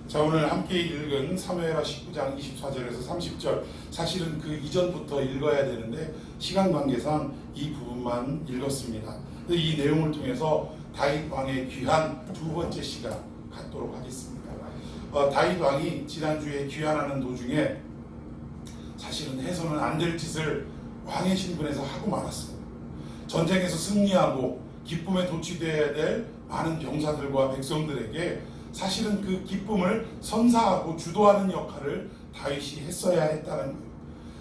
자, 오늘 함께 읽은 사무엘하 19장 24절에서 30절, 사실은 그 이전부터 읽어야 되는데 시간 관계상 이 부분만 읽었습니다. 이 내용을 통해서 다윗 왕의 귀환 두 번째 시간 갖도록 하겠습니다. 다윗 왕이 지난주에 귀환하는 도중에 사실은 해서는 안 될 짓을 왕의 신분에서 하고 말았어요. 전쟁에서 승리하고 기쁨에 도취되어야 될 많은 병사들과 백성들에게 사실은 그 기쁨을 선사하고 주도하는 역할을 다윗이 했어야 했다는 거예요.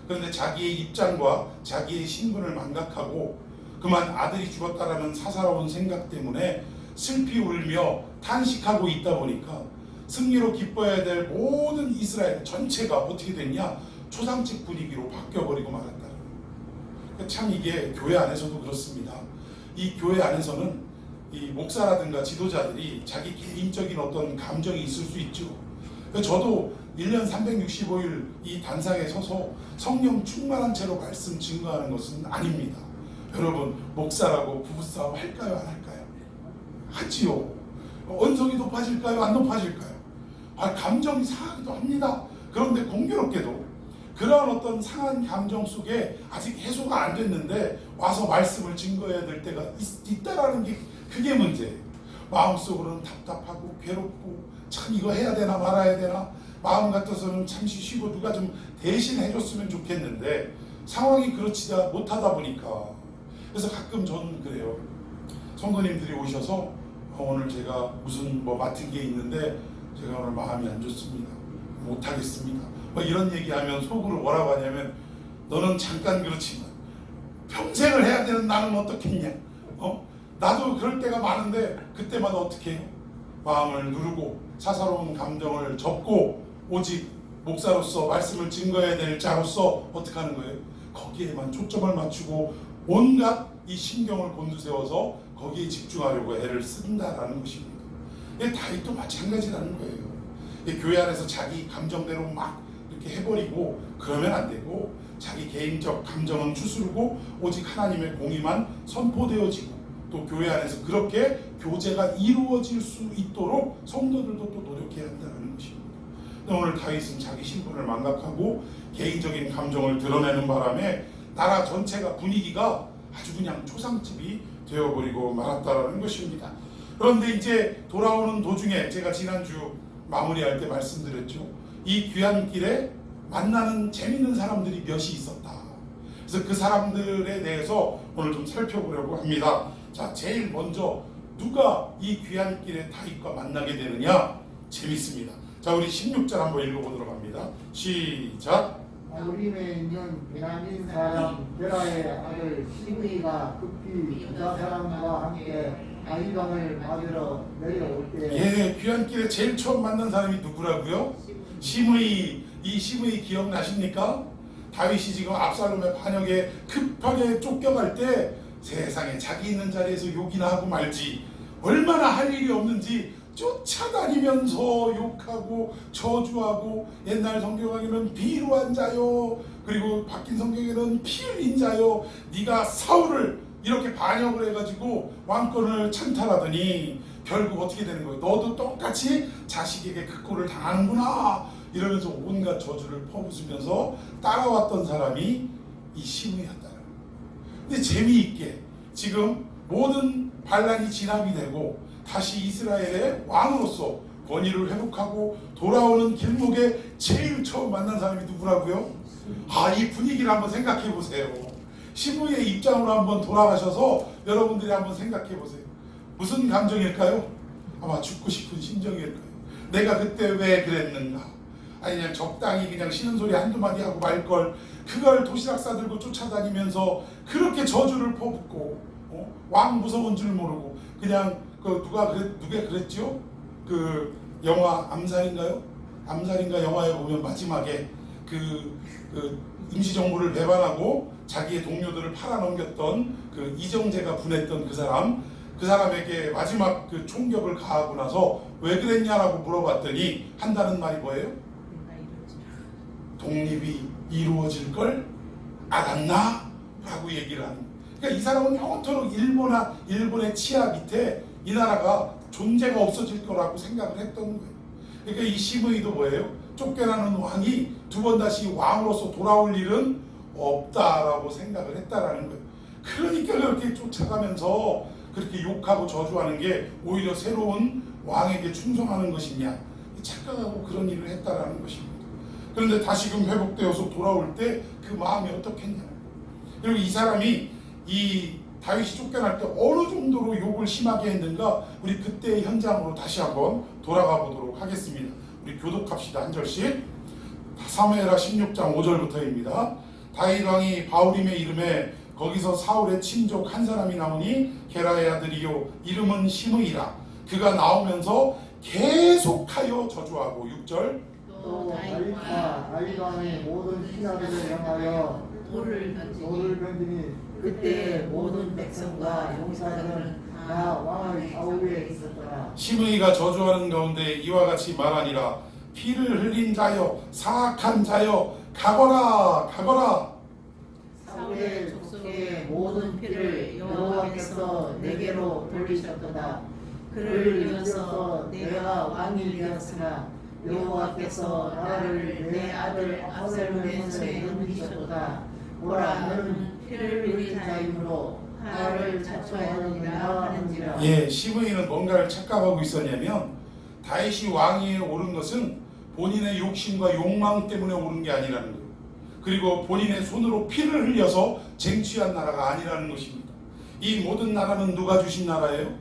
그런데 자기의 입장과 자기의 신분을 망각하고 그만 아들이 죽었다라는 사사로운 생각 때문에 슬피 울며 탄식하고 있다 보니까 승리로 기뻐해야 될 모든 이스라엘 전체가 어떻게 됐냐? 초상집 분위기로 바뀌어버리고 말았다는 거예요. 참 이게 교회 안에서도 그렇습니다. 이 교회 안에서는 이 목사라든가 지도자들이 자기 개인적인 어떤 감정이 있을 수 있죠. 저도 1년 365일 이 단상에 서서 성령 충만한 채로 말씀 증거하는 것은 아닙니다. 여러분, 목사라고 부부싸움 할까요? 안 할까요? 하지요. 언성이 높아질까요? 안 높아질까요? 감정이 상하기도 합니다. 그런데 공교롭게도 그러한 어떤 상한 감정 속에 아직 해소가 안 됐는데 와서 말씀을 증거해야 될 때가 있다라는 게 그게 문제예요. 마음속으로는 답답하고 괴롭고 참 이거 해야 되나 말아야 되나 마음 같아서는 잠시 쉬고 누가 좀 대신 해줬으면 좋겠는데 상황이 그렇지 못하다 보니까 그래서 가끔 저는 그래요. 성도님들이 오셔서 오늘 제가 무슨 맡은 게 있는데 제가 오늘 마음이 안 좋습니다. 못하겠습니다. 이런 얘기하면 속으로 뭐라고 하냐면 너는 잠깐 그렇지만 평생을 해야 되는 나는 어떻겠냐? 나도 그럴 때가 많은데 그때마다 어떻게 해요? 마음을 누르고 사사로운 감정을 접고 오직 목사로서 말씀을 증거해야 될 자로서 어떻게 하는 거예요? 거기에만 초점을 맞추고 온갖 이 신경을 곤두세워서 거기에 집중하려고 애를 쓴다라는 것입니다. 다윗도 마찬가지라는 거예요. 교회 안에서 자기 감정대로 막 이렇게 해버리고 그러면 안 되고 자기 개인적 감정은 추스르고 오직 하나님의 공의만 선포되어지고 또 교회 안에서 그렇게 교제가 이루어질 수 있도록 성도들도 또 노력해야 한다는 것입니다. 오늘 다윗은 자기 신분을 망각하고 개인적인 감정을 드러내는 바람에 나라 전체가 분위기가 아주 그냥 초상집이 되어버리고 말았다는 것입니다. 그런데 이제 돌아오는 도중에 제가 지난주 마무리할 때 말씀드렸죠. 이 귀환길에 만나는 재밌는 사람들이 몇이 있었다. 그래서 그 사람들에 대해서 오늘 좀 살펴보려고 합니다. 자, 제일 먼저 누가 이 귀환길에 다윗과 만나게 되느냐? 재밌습니다. 자, 우리 16절 한번 읽어보도록 합니다. 시작. 우림에 있는 베냐민 사람 베라의 아들 시므이가 급히 유다 사람과 함께 다윗 왕을 맞으러 내려올 때 귀환길에 제일 처음 만난 사람이 누구라고요? 시므이. 이 시므이 기억나십니까? 다윗이 지금 압살롬의 반역에 급하게 쫓겨갈 때 세상에 자기 있는 자리에서 욕이나 하고 말지 얼마나 할 일이 없는지 쫓아다니면서 욕하고 저주하고 옛날 성경에는 비루한 자요 그리고 바뀐 성경에는 피 흘린 자요 네가 사울을 이렇게 반역을 해가지고 왕권을 찬탈하더니 결국 어떻게 되는 거예요? 너도 똑같이 자식에게 그 꼴을 당하는구나 이러면서 온갖 저주를 퍼붓으면서 따라왔던 사람이 이 시므이였다는 거예요. 근데 재미있게 지금 모든 반란이 진압이 되고 다시 이스라엘의 왕으로서 권위를 회복하고 돌아오는 길목에 제일 처음 만난 사람이 누구라고요? 이 분위기를 한번 생각해 보세요. 시므이의 입장으로 한번 돌아가셔서 여러분들이 한번 생각해 보세요. 무슨 감정일까요? 아마 죽고 싶은 심정일 거예요. 내가 그때 왜 그랬는가? 아니 그냥 적당히 그냥 쉬는 소리 한두 마디 하고 말걸 그걸 도시락 싸들고 쫓아다니면서 그렇게 저주를 퍼붓고 왕 무서운 줄 모르고 그냥 누가 그랬죠? 그 영화 암살인가요? 암살인가 영화에 보면 마지막에 그 임시정부를 배반하고 자기의 동료들을 팔아넘겼던 그 이정재가 분했던 그 사람에게 마지막 그 총격을 가하고 나서 왜 그랬냐라고 물어봤더니 한다는 말이 뭐예요? 독립이 이루어질 걸 알았나? 라고 얘기를 하는 거예요. 그러니까 이 사람은 영원토록 일본의 치하 밑에 이 나라가 존재가 없어질 거라고 생각을 했던 거예요. 그러니까 이 시므이도 뭐예요? 쫓겨나는 왕이 두 번 다시 왕으로서 돌아올 일은 없다라고 생각을 했다라는 거예요. 그러니까 그렇게 쫓아가면서 그렇게 욕하고 저주하는 게 오히려 새로운 왕에게 충성하는 것이냐, 착각하고 그런 일을 했다라는 것입니다. 그런데 다시금 회복되어서 돌아올 때 그 마음이 어떻겠냐. 그리고 이 사람이 이 다윗이 쫓겨날 때 어느 정도로 욕을 심하게 했는가, 우리 그때의 현장으로 다시 한번 돌아가 보도록 하겠습니다. 우리 교독합시다. 한 절씩. 사무엘하 16장 5절부터입니다. 다윗 왕이 바울임의 이름에 거기서 사울의 친족 한 사람이 나오니 게라의 아들이요 이름은 시므이라. 그가 나오면서 계속하여 저주하고 6절. 또 다윗과 다윗 왕의 모든 신하들을 향하여 돌을 던지니 그때 모든 백성과 용사들은 다 왕의 좌우에 있었더라. 시므이가 저주하는 가운데 이와 같이 말하니라. 피를 흘린 자여, 사악한 자여, 가거라 가거라. 사울의 족속의 모든 피를 여호와께서 내게로 돌리셨도다. 그를 위해서 내가 왕이 되었으나 여호와께서 나를 내 아들 압살롬의 손에 넘기셨도다. 보라, 너는 피를 흘린 자이므로 나를 자초하느니라 하는지라. 예, 시므이는 뭔가를 착각하고 있었냐면 다윗이 왕위에 오른 것은 본인의 욕심과 욕망 때문에 오른 게 아니라는 거예요. 그리고 본인의 손으로 피를 흘려서 쟁취한 나라가 아니라는 것입니다. 이 모든 나라는 누가 주신 나라예요?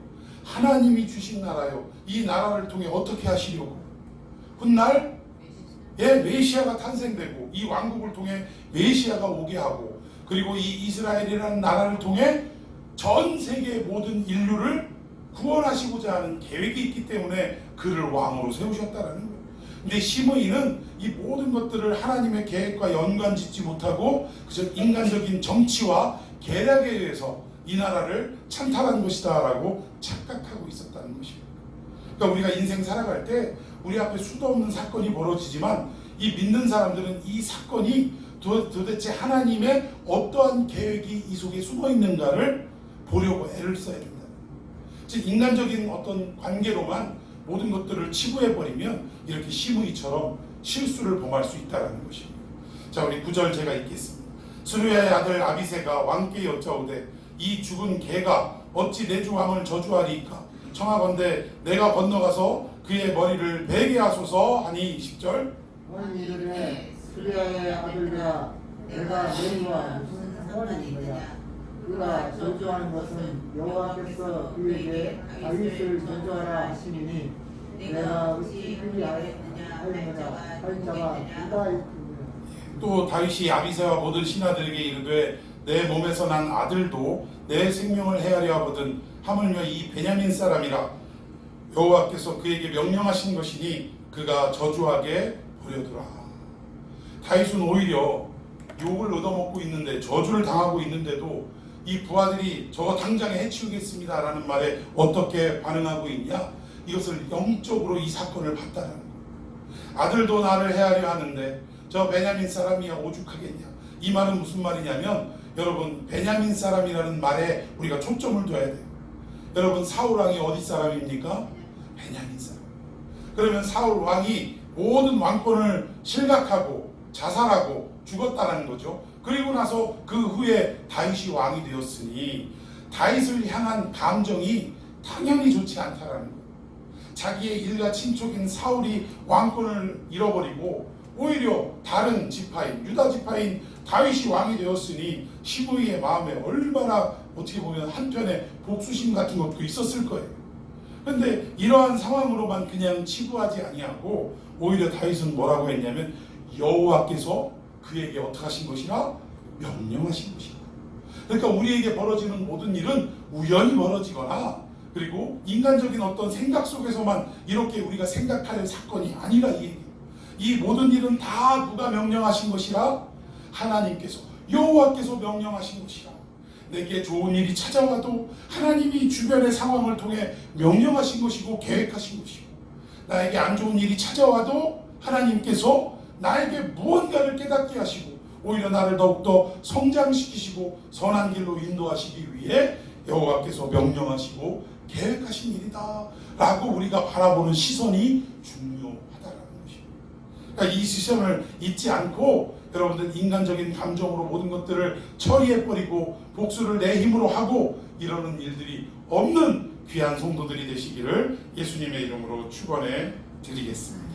하나님이 주신 나라예요. 이 나라를 통해 어떻게 하시려고? 훗날 메시아가 탄생되고 이 왕국을 통해 메시아가 오게 하고, 그리고 이 이스라엘이라는 나라를 통해 전 세계의 모든 인류를 구원하시고자 하는 계획이 있기 때문에 그를 왕으로 세우셨다라는 거예요. 근데 시므이는 이 모든 것들을 하나님의 계획과 연관짓지 못하고 그저 인간적인 정치와 계략에 의해서 이 나라를 찬탈한 것이다 라고 착각하고 있었다는 것입니다. 그러니까 우리가 인생 살아갈 때 우리 앞에 수도 없는 사건이 벌어지지만 이 믿는 사람들은 이 사건이 도대체 하나님의 어떠한 계획이 이 속에 숨어 있는가를 보려고 애를 써야 된다. 즉 인간적인 어떤 관계로만 모든 것들을 치부해버리면 이렇게 시므이처럼 실수를 범할 수 있다는 것입니다. 자, 우리 9절 제가 읽겠습니다. 스루야의 아들 아비새가 왕께 여짜오되 이 죽은 개가 어찌 내 주 왕을 저주하리이까? 청하건대 내가 건너가서 그의 머리를 베게 하소서 하니 10절. 왕 이르되 스루야의 아들들아, 내가 너희와 무슨 상관이 있느냐? 그가 저주하는 것은 여호와께서 그에게 다윗을 저주하라 하시니 내가 어찌 그리하였느냐 할 자가 누가 있느냐. 또 다윗이 아비새와 모든 신하들에게 이르되 내 몸에서 난 아들도 내 생명을 헤아려 하거든 하물며 이 베냐민 사람이라 여호와께서 그에게 명령하신 것이니 그가 저주하게 버려두라. 다윗은 오히려 욕을 얻어먹고 있는데, 저주를 당하고 있는데도 이 부하들이 저거 당장에 해치우겠습니다 라는 말에 어떻게 반응하고 있냐? 이것을 영적으로 이 사건을 봤다는 거예요. 아들도 나를 헤아려 하는데 저 베냐민 사람이야 오죽하겠냐. 이 말은 무슨 말이냐면, 여러분 베냐민 사람이라는 말에 우리가 초점을 둬야 돼요. 여러분 사울 왕이 어디 사람입니까? 베냐민 사람. 그러면 사울 왕이 모든 왕권을 실각하고 자살하고 죽었다는 거죠. 그리고 나서 그 후에 다윗이 왕이 되었으니 다윗을 향한 감정이 당연히 좋지 않다라는 거예요. 자기의 일가 친족인 사울이 왕권을 잃어버리고 오히려 다른 지파인 유다 지파인 다윗이 왕이 되었으니 시므이의 마음에 얼마나 어떻게 보면 한편에 복수심 같은 것도 있었을 거예요. 그런데 이러한 상황으로만 그냥 치부하지 아니하고 오히려 다윗은 뭐라고 했냐면 여호와께서 그에게 어떻게 하신 것이라? 명령하신 것이다. 그러니까 우리에게 벌어지는 모든 일은 우연히 벌어지거나 그리고 인간적인 어떤 생각 속에서만 이렇게 우리가 생각할 사건이 아니라 이 얘기예요. 이 모든 일은 다 누가 명령하신 것이라? 하나님께서, 여호와께서 명령하신 것이라. 내게 좋은 일이 찾아와도 하나님이 주변의 상황을 통해 명령하신 것이고 계획하신 것이고, 나에게 안 좋은 일이 찾아와도 하나님께서 나에게 무언가를 깨닫게 하시고 오히려 나를 더욱더 성장시키시고 선한 길로 인도하시기 위해 여호와께서 명령하시고 계획하신 일이다 라고 우리가 바라보는 시선이 중요하다라는 것입니다. 그러니까 이 시선을 잊지 않고 여러분들 인간적인 감정으로 모든 것들을 처리해버리고 복수를 내 힘으로 하고 이러는 일들이 없는 귀한 성도들이 되시기를 예수님의 이름으로 축원해 드리겠습니다.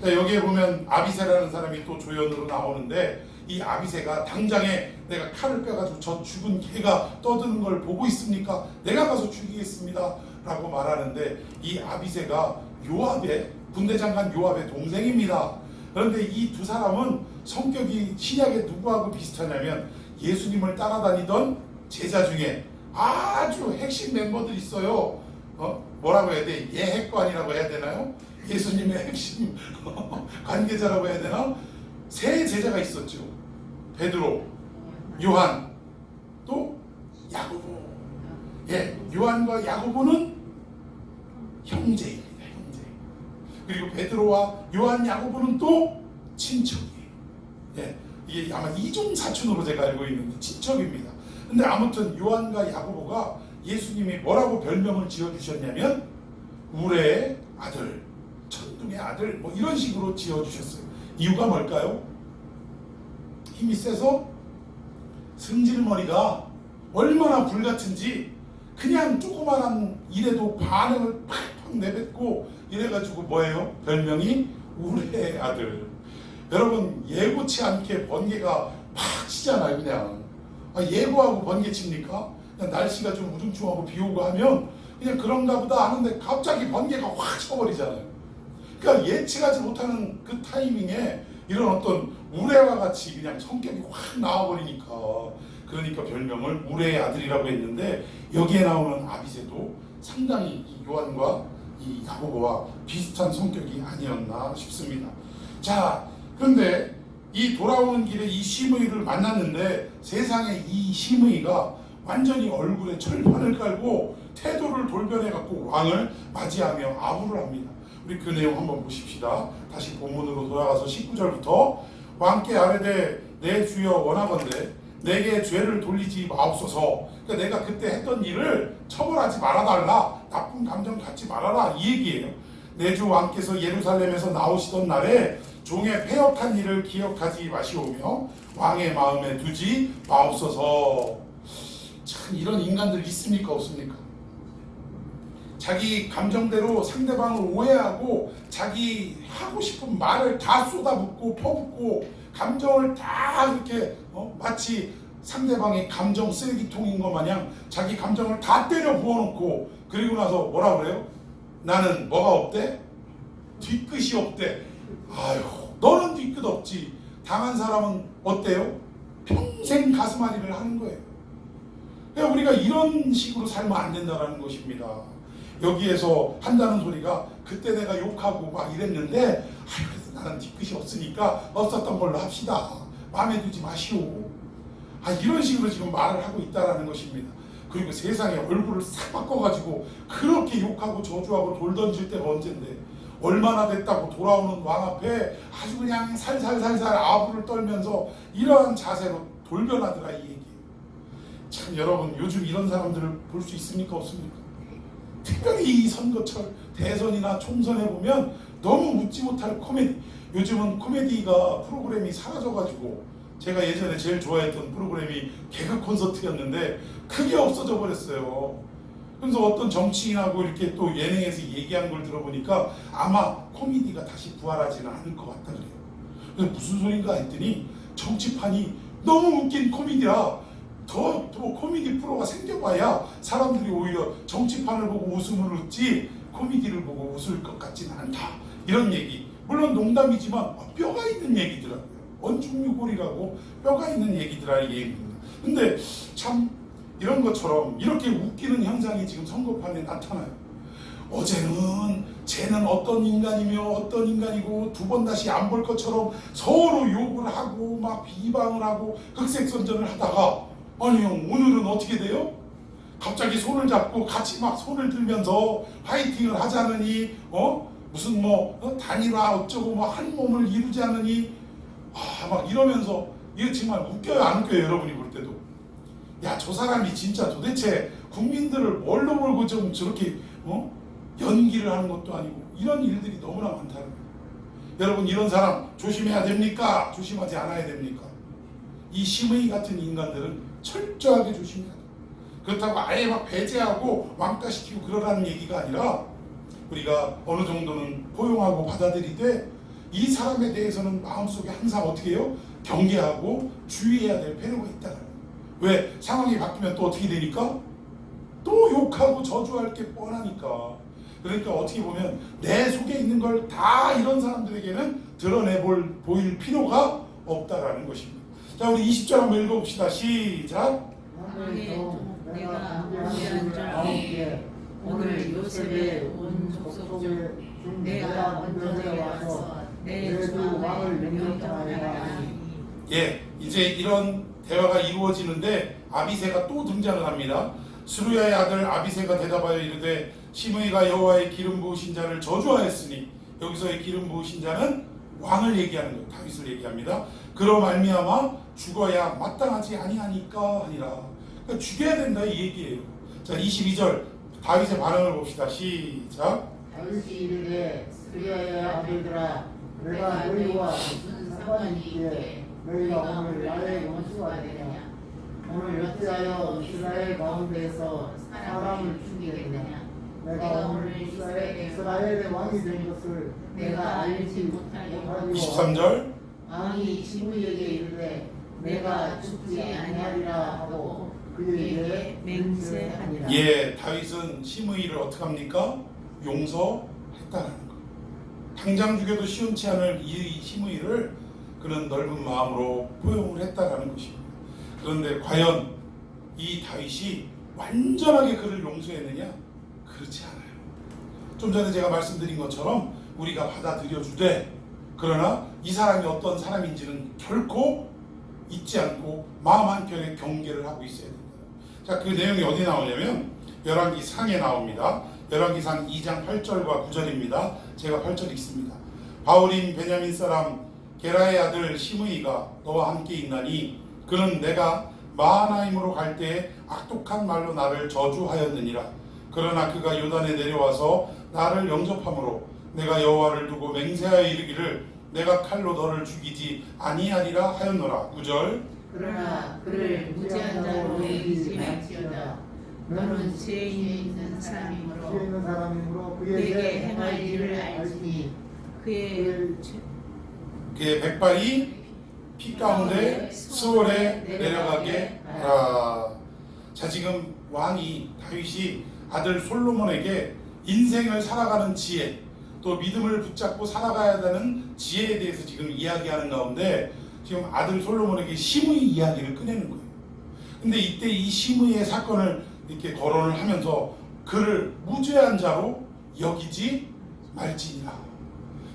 자, 여기에 보면 아비새라는 사람이 또 조연으로 나오는데 이 아비새가 당장에 내가 칼을 빼가지고 저 죽은 개가 떠드는 걸 보고 있습니까? 내가 가서 죽이겠습니다 라고 말하는데 이 아비새가 요압의 군대장관 요압의 동생입니다. 그런데 이 두 사람은 성격이 신약에 누구하고 비슷하냐면 예수님을 따라다니던 제자 중에 아주 핵심 멤버들 있어요. 뭐라고 해야 돼? 예핵관이라고 해야 되나요? 예수님의 핵심 관계자라고 해야 되나? 세 제자가 있었죠. 베드로, 요한, 또 야고보. 예, 요한과 야고보는 형제입니다. 형제. 그리고 베드로와 요한, 야고보는 또 친척이에요. 예, 이게 아마 이종 사촌으로 제가 알고 있는데 친척입니다. 근데 아무튼 요한과 야고보가 예수님이 뭐라고 별명을 지어주셨냐면 우레의 아들, 천둥의 아들 뭐 이런 식으로 지어주셨어요. 이유가 뭘까요? 힘이 세서 승질머리가 얼마나 불같은지 그냥 조그만한 일에도 반응을 팍팍 내뱉고 이래가지고 뭐예요? 별명이 우레의 아들. 여러분 예고치 않게 번개가 팍 치잖아요. 그냥 예고하고 번개 칩니까? 그냥 날씨가 좀 우중충하고 비 오고 하면 그냥 그런가 보다 하는데 갑자기 번개가 확 쳐버리잖아요. 그러니까 예측하지 못하는 그 타이밍에 이런 어떤 우레와 같이 그냥 성격이 확 나와버리니까 그러니까 별명을 우레의 아들이라고 했는데 여기에 나오는 아비새도 상당히 이 요한과 이 야고보와 비슷한 성격이 아니었나 싶습니다. 자, 그런데 이 돌아오는 길에 이 심의를 만났는데 세상에 이 심의가 완전히 얼굴에 철판을 깔고 태도를 돌변해갖고 왕을 맞이하며 아부를 합니다. 우리 그 내용 한번 보십시다. 다시 본문으로 돌아가서 19절부터 왕께 아뢰되 내 주여 원하건대 내게 죄를 돌리지 마옵소서. 그러니까 내가 그때 했던 일을 처벌하지 말아달라. 나쁜 감정 갖지 말아라 이 얘기예요. 내 주 왕께서 예루살렘에서 나오시던 날에 종의 패역한 일을 기억하지 마시오며 왕의 마음에 두지 마옵소서. 참 이런 인간들 있습니까 없습니까? 자기 감정대로 상대방을 오해하고 자기 하고 싶은 말을 다 쏟아붓고 퍼붓고 감정을 다 이렇게 마치 상대방의 감정 쓰레기통인 것 마냥 자기 감정을 다 때려 부어놓고 그리고 나서 뭐라 그래요? 나는 뭐가 없대? 뒤끝이 없대. 아유, 너는 뒤끝 없지. 당한 사람은 어때요? 평생 가슴앓이를 하는 거예요. 그러니까 우리가 이런 식으로 살면 안 된다는 것입니다. 여기에서 한다는 소리가 그때 내가 욕하고 막 이랬는데 그래서 나는 뒤끝이 없으니까 없었던 걸로 합시다. 마음에 두지 마시오. 이런 식으로 지금 말을 하고 있다는 것입니다. 그리고 세상에 얼굴을 싹 바꿔가지고 그렇게 욕하고 저주하고 돌 던질 때가 언젠데 얼마나 됐다고 돌아오는 왕 앞에 아주 그냥 살살살살 아부를 떨면서 이러한 자세로 돌변하더라 이 얘기예요. 참 여러분 요즘 이런 사람들을 볼 수 있습니까 없습니까? 특별히 이 선거철 대선이나 총선에 보면 너무 웃지 못할 코미디. 요즘은 코미디가 프로그램이 사라져가지고 제가 예전에 제일 좋아했던 프로그램이 개그 콘서트였는데 그게 없어져 버렸어요. 그래서 어떤 정치인하고 이렇게 또 예능에서 얘기한 걸 들어보니까 아마 코미디가 다시 부활하지는 않을 것 같다 그래요. 그래서 무슨 소린가 했더니 정치판이 너무 웃긴 코미디라 더 코미디 프로가 생겨봐야 사람들이 오히려 정치판을 보고 웃음을 웃지 코미디를 보고 웃을 것 같지는 않다. 이런 얘기. 물론 농담이지만 뼈가 있는 얘기더라고요. 언중유골이라고 뼈가 있는 얘기더라 이 얘기입니다. 근데 참 이런 것처럼 이렇게 웃기는 현상이 지금 선거판에 나타나요. 어제는 쟤는 어떤 인간이며 어떤 인간이고 두 번 다시 안 볼 것처럼 서로 욕을 하고 막 비방을 하고 극색선전을 하다가 아니 형 오늘은 어떻게 돼요? 갑자기 손을 잡고 같이 막 손을 들면서 파이팅을 하자느니 무슨 단일화 어쩌고 뭐 한 몸을 이루자느니 막 이러면서 이게 정말 웃겨요 안 웃겨요 여러분이 볼 때도 야 저 사람이 진짜 도대체 국민들을 뭘로 몰고 좀 저렇게 연기를 하는 것도 아니고 이런 일들이 너무나 많다는 거예요. 여러분 이런 사람 조심해야 됩니까? 조심하지 않아야 됩니까? 이 심의 같은 인간들은 철저하게 조심해야 돼요. 그렇다고 아예 막 배제하고 왕따시키고 그러라는 얘기가 아니라 우리가 어느 정도는 포용하고 받아들이되 이 사람에 대해서는 마음속에 항상 어떻게 해요? 경계하고 주의해야 될 필요가 있다. 왜? 상황이 바뀌면 또 어떻게 되니까? 또 욕하고 저주할 게 뻔하니까. 그러니까 어떻게 보면 내 속에 있는 걸 다 이런 사람들에게는 보일 필요가 없다라는 것입니다. 자, 우리 20절 한번 읽어봅시다. 시작. 내가 안배한 줄 알게 오늘 요셉의 온 족속 중 내가 먼저 내와서 내 주 왕을 명령하리라. 예, 이제 이런 대화가 이루어지는데 아비새가 또 등장을 합니다. 스루야의 아들 아비새가 대답하여 이르되 시므이가 여호와의 기름 부으신 자를 저주하였으니, 여기서의 기름 부으신 자는 왕을 얘기하는 거예요. 다윗을 얘기합니다. 그로 말미암아 죽어야 마땅하지 아니하니까 하니라. 그러니까 죽여야 된다 이 얘기예요. 자, 22절 다윗의 반응을 봅시다. 시작. 다윗이 이르되 스루야의 아들들아 내가 너희와 무슨 상관이 있기에 너희가 오늘 나의 원수가 되냐? 오늘 어찌하여 이스라엘 가운데에서 사람을 죽이겠느냐? 내가 오늘 이스라엘의 왕이 된 것을 내가 알지 못하리요. 23절 왕이 시므이에게 이르되 내가 죽지 아니하리라 하고 그에게 맹세하니라. 예, 다윗은 시므이를 어떻게 합니까? 용서했다는 거. 당장 죽여도 시원치 않을 이 시므이를 그는 넓은 마음으로 포용을 했다라는 것입니다. 그런데 과연 이 다윗이 완전하게 그를 용서했느냐? 그렇지 않아요. 좀 전에 제가 말씀드린 것처럼 우리가 받아들여 주되, 그러나 이 사람이 어떤 사람인지는 결코 잊지 않고 마음 한켠에 경계를 하고 있어야 됩니다. 자, 그 내용이 어디 나오냐면 열왕기상에 나옵니다. 열왕기상 2장 8절과 9절입니다. 제가 8절 읽습니다. 바울인 베냐민 사람 게라의 아들 시므이가 너와 함께 있나니 그는 내가 마하나임으로 갈 때에 악독한 말로 나를 저주하였느니라. 그러나 그가 요단에 내려와서 나를 영접함으로 내가 여호와를 두고 맹세하여 이르기를 내가 칼로 너를 죽이지 아니하리라 하였노라. 9절. 그러나 그를 무죄한 자로 여기지 말지어다. 너는 죄 있는 사람이므로 그에게 행할 일을 알지니 그의 백발이 피 가운데 수월에 내려가게 하라. 자, 지금 왕이 다윗이 아들 솔로몬에게 인생을 살아가는 지혜, 또 믿음을 붙잡고 살아가야 되는 지혜에 대해서 지금 이야기하는 가운데 지금 아들 솔로몬에게 시므이 이야기를 꺼내는 거예요. 근데 이때 이 시므이의 사건을 이렇게 거론을 하면서 그를 무죄한 자로 여기지 말지니라.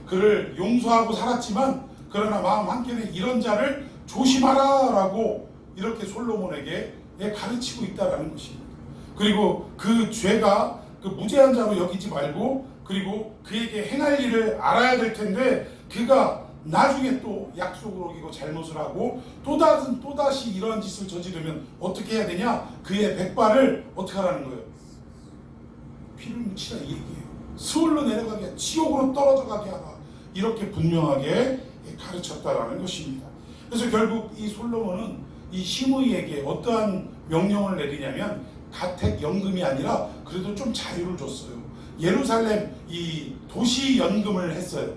그를 용서하고 살았지만 그러나 마음 한켠에 이런 자를 조심하라 라고 이렇게 솔로몬에게 가르치고 있다는 것입니다. 그리고 그 죄가 그 무죄한 자로 여기지 말고, 그리고 그에게 행할 일을 알아야 될 텐데 그가 나중에 또 약속을 어기고 잘못을 하고 또다시 이러한 짓을 저지르면 어떻게 해야 되냐? 그의 백발을 어떻게 하라는 거예요? 피를 묻히라 이 얘기예요. 스올로 내려가게, 지옥으로 떨어져 가게 하라. 이렇게 분명하게 가르쳤다라는 것입니다. 그래서 결국 이 솔로몬은 이 시므이에게 어떠한 명령을 내리냐면 가택 연금이 아니라 그래도 좀 자유를 줬어요. 예루살렘 이 도시 연금을 했어요.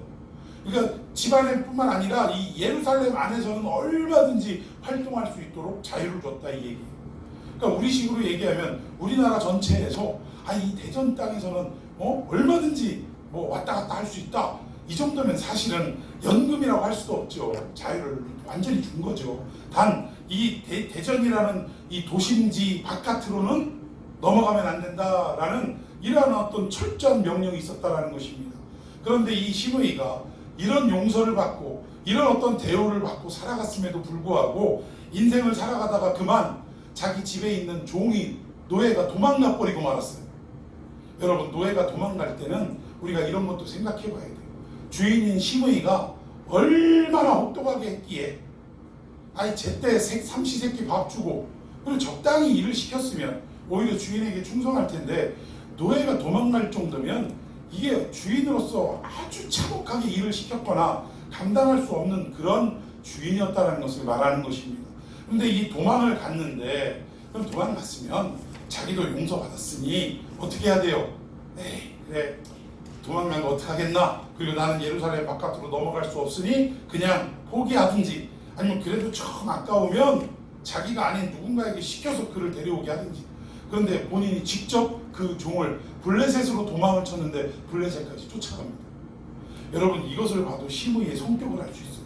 그러니까 집안에뿐만 아니라 이 예루살렘 안에서는 얼마든지 활동할 수 있도록 자유를 줬다 이 얘기예요. 그러니까 우리식으로 얘기하면 우리나라 전체에서 이 대전 땅에서는 얼마든지 왔다 갔다 할 수 있다. 이 정도면 사실은 연금이라고 할 수도 없죠. 자유를 완전히 준 거죠. 단 이 대전이라는 이 도심지 바깥으로는 넘어가면 안 된다라는 이러한 어떤 철저한 명령이 있었다라는 것입니다. 그런데 이 시므이가 이런 용서를 받고 이런 어떤 대우를 받고 살아갔음에도 불구하고 인생을 살아가다가 그만 자기 집에 있는 종이 노예가 도망가 버리고 말았어요. 여러분, 노예가 도망갈 때는 우리가 이런 것도 생각해 봐야 돼요. 주인인 시므이가 얼마나 혹독하게 했기에 제때 삼시세끼 밥 주고 그리고 적당히 일을 시켰으면 오히려 주인에게 충성할 텐데 노예가 도망갈 정도면 이게 주인으로서 아주 참혹하게 일을 시켰거나 감당할 수 없는 그런 주인이었다는 것을 말하는 것입니다. 그런데 이 도망을 갔는데 그럼 도망갔으면 자기도 용서받았으니 어떻게 해야 돼요? 에이 그래 도망간 거 어떡하겠나? 그리고 나는 예루살렘 바깥으로 넘어갈 수 없으니 그냥 포기하든지 아니면 그래도 정 아까우면 자기가 아닌 누군가에게 시켜서 그를 데려오게 하든지. 그런데 본인이 직접 그 종을 블레셋으로 도망을 쳤는데 블레셋까지 쫓아갑니다. 여러분 이것을 봐도 시므이의 성격을 알 수 있어요.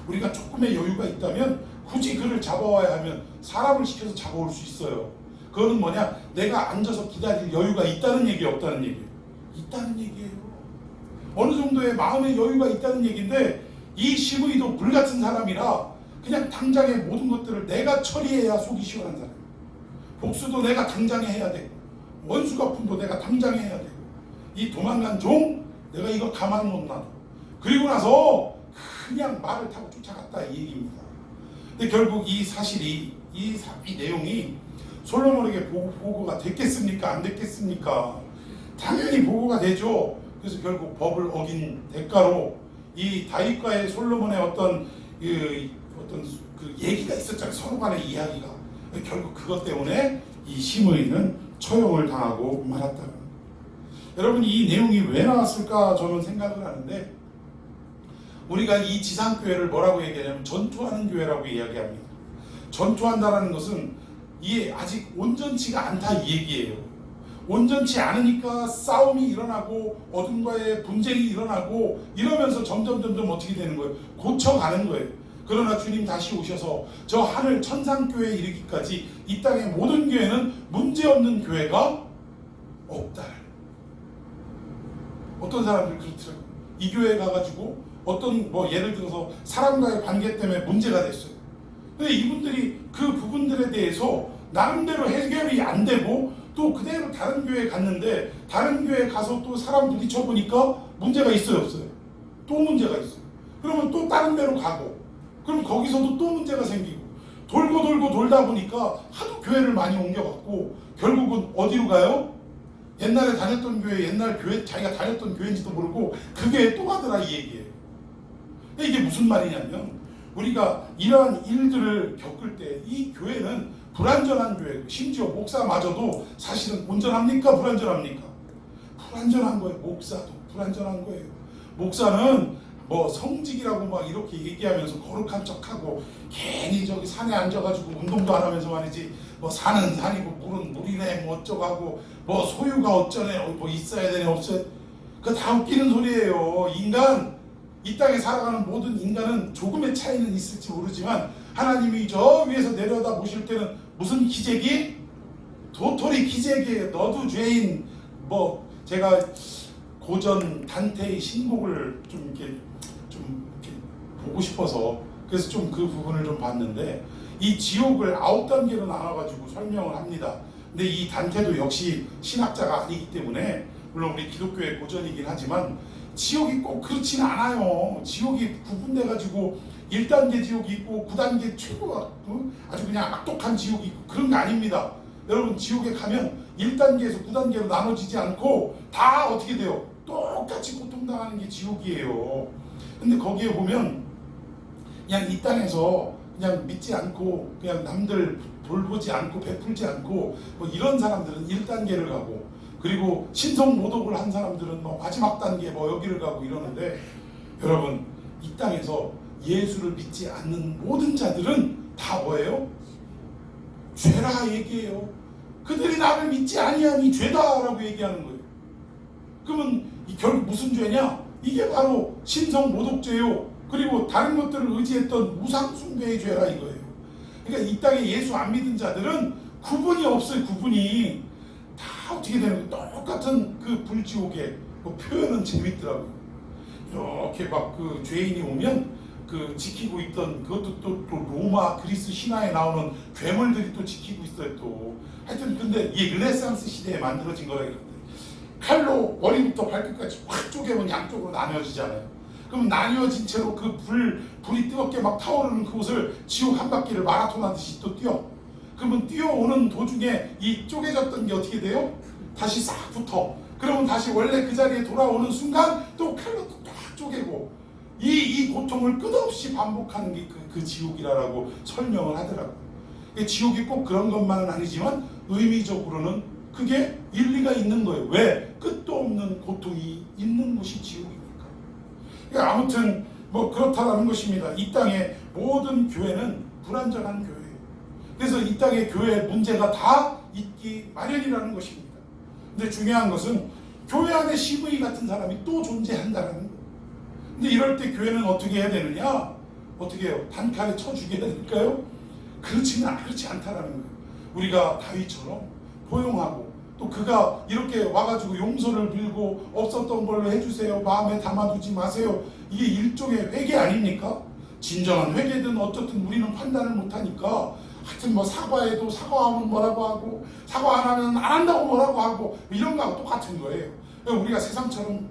우리가 조금의 여유가 있다면 굳이 그를 잡아와야 하면 사람을 시켜서 잡아올 수 있어요. 그거는 뭐냐? 내가 앉아서 기다릴 여유가 있다는 얘기 없다는 얘기예요. 있다는 얘기예요. 어느 정도의 마음의 여유가 있다는 얘기인데 이 시므이도 불같은 사람이라 그냥 당장의 모든 것들을 내가 처리해야 속이 시원한 사람. 복수도 내가 당장에 해야 되고 원수 갚음도 내가 당장에 해야 되고 이 도망간 종 내가 이거 가만 못 놔둬. 그리고 나서 그냥 말을 타고 쫓아갔다 이 얘기입니다. 근데 결국 이 사실이 이 내용이 솔로몬에게 보고가 됐겠습니까? 안 됐겠습니까? 당연히 보고가 되죠. 그래서 결국 법을 어긴 대가로 이 다윗과의 솔로몬의 어떤 그 얘기가 있었잖아요. 서로 간의 이야기가. 결국 그것 때문에 이 시므이는 처형을 당하고 말았다. 여러분 이 내용이 왜 나왔을까 저는 생각을 하는데 우리가 이 지상교회를 뭐라고 얘기하냐면 전투하는 교회라고 이야기합니다. 전투한다는 것은 이게 아직 온전치가 않다 이 얘기예요. 온전치 않으니까 싸움이 일어나고 어둠과의 분쟁이 일어나고 이러면서 점점 어떻게 되는 거예요? 고쳐가는 거예요. 그러나 주님 다시 오셔서 저 하늘 천상교회에 이르기까지 이 땅의 모든 교회는 문제없는 교회가 없다. 어떤 사람들 그렇더라고요. 이 교회에 가가지고 어떤 예를 들어서 사람과의 관계 때문에 문제가 됐어요. 근데 이분들이 그 부분들에 대해서 나름대로 해결이 안 되고 또 그대로 다른 교회에 갔는데 다른 교회에 가서 또 사람 부딪혀 보니까 문제가 있어요 없어요? 또 문제가 있어요. 그러면 또 다른 데로 가고 그럼 거기서도 또 문제가 생기고 돌고 돌다 보니까 하도 교회를 많이 옮겨갔고 결국은 어디로 가요? 옛날에 다녔던 교회 옛날 교회 자기가 다녔던 교회인지도 모르고 그 교회에 또 가더라 이 얘기예요. 이게 무슨 말이냐면 우리가 이러한 일들을 겪을 때 이 교회는 불완전한 교회고 심지어 목사마저도 사실은 온전합니까? 불완전합니까? 불완전한 거예요. 목사도 불완전한 거예요. 목사는 성직이라고 막 이렇게 얘기하면서 거룩한 척하고 괜히 저기 산에 앉아가지고 운동도 안 하면서 말이지 산은 산이고 물은 물이네 어쩌고 하고 소유가 어쩌네 있어야 되네 없어야 그거 다 웃기는 소리예요. 인간 이 땅에 살아가는 모든 인간은 조금의 차이는 있을지 모르지만 하나님이 저 위에서 내려다 보실 때는 무슨 기적이? 도토리 기적이에요. 너도 죄인. 제가 고전 단테의 신곡을 좀 이렇게 보고 싶어서 그래서 좀 그 부분을 좀 봤는데 이 지옥을 9단계로 나눠가지고 설명을 합니다. 근데 이 단테도 역시 신학자가 아니기 때문에 물론 우리 기독교의 고전이긴 하지만 지옥이 꼭 그렇지는 않아요. 지옥이 구분돼가지고 1단계 지옥이 있고 9단계 최고가 아주 그냥 악독한 지옥이 있고 그런 게 아닙니다. 여러분 지옥에 가면 1단계에서 9단계로 나눠지지 않고 다 어떻게 돼요? 똑같이 고통당하는 게 지옥이에요. 근데 거기에 보면 그냥 이 땅에서 그냥 믿지 않고 그냥 남들 돌보지 않고 베풀지 않고 이런 사람들은 1단계를 가고 그리고 신성 모독을 한 사람들은 마지막 단계 여기를 가고 이러는데 여러분 이 땅에서 예수를 믿지 않는 모든 자들은 다 뭐예요? 죄라 얘기해요. 그들이 나를 믿지 아니하니 죄다라고 얘기하는 거예요. 그러면 결국 무슨 죄냐? 이게 바로 신성 모독죄요. 그리고 다른 것들을 의지했던 우상 숭배의 죄라 이거예요. 그러니까 이 땅에 예수 안 믿은 자들은 구분이 없어요. 구분이 다 어떻게 되는 거예요? 똑같은 그 불지옥의 표현은 재밌더라고요. 이렇게 그 죄인이 오면 그 지키고 있던 그것도 또 로마 그리스 신화에 나오는 괴물들이 또 지키고 있어요. 또 하여튼 근데 이게 르네상스 시대에 만들어진 거라 그러는데 칼로 머리부터 발끝까지 확 쪼개면 양쪽으로 나뉘어지잖아요. 그럼 나뉘어진 채로 그 불이 뜨겁게 막 타오르는 그곳을 지옥 한 바퀴를 마라톤 하듯이 또 뛰어. 그러면 뛰어오는 도중에 이 쪼개졌던 게 어떻게 돼요? 다시 싹 붙어. 그러면 다시 원래 그 자리에 돌아오는 순간 또 칼로 또 딱 쪼개고 이 고통을 끝없이 반복하는 게 그 지옥이라고 설명을 하더라고요. 지옥이 꼭 그런 것만은 아니지만 의미적으로는 그게 일리가 있는 거예요. 왜? 끝도 없는 고통이 있는 곳이 지옥이니까. 그러니까 아무튼 뭐 그렇다라는 것입니다. 이 땅의 모든 교회는 불완전한 교회예요. 그래서 이 땅의 교회 문제가 다 있기 마련이라는 것입니다. 근데 중요한 것은 교회 안에 심의 같은 사람이 또 존재한다는 거예요. 근데 이럴 때 교회는 어떻게 해야 되느냐? 어떻게 해요? 단칼에 쳐 죽여야 될까요? 그렇지 않다라는 거예요. 우리가 다윗처럼 포용하고 또 그가 이렇게 와가지고 용서를 빌고 없었던 걸로 해주세요. 마음에 담아두지 마세요. 이게 일종의 회개 아닙니까? 진정한 회개든 어쨌든 우리는 판단을 못하니까 하여튼 뭐 사과해도 사과하면 뭐라고 하고 사과 안 하면 안 한다고 뭐라고 하고 이런 거하고 똑같은 거예요. 우리가 세상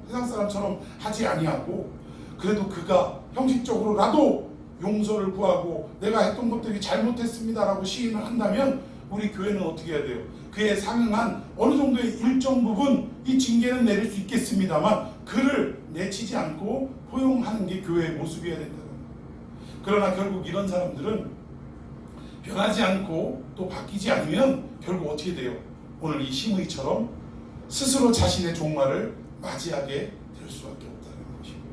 사람처럼 하지 아니하고 그래도 그가 형식적으로라도 용서를 구하고 내가 했던 것들이 잘못했습니다라고 시인을 한다면 우리 교회는 어떻게 해야 돼요? 그에 상응한 어느 정도의 일정 부분 이 징계는 내릴 수 있겠습니다만 그를 내치지 않고 포용하는 게 교회의 모습이어야 된다는 거예요. 그러나 결국 이런 사람들은 변하지 않고 또 바뀌지 않으면 결국 어떻게 돼요? 오늘 이 심의처럼 스스로 자신의 종말을 맞이하게 될 수밖에 없다는 것입니다.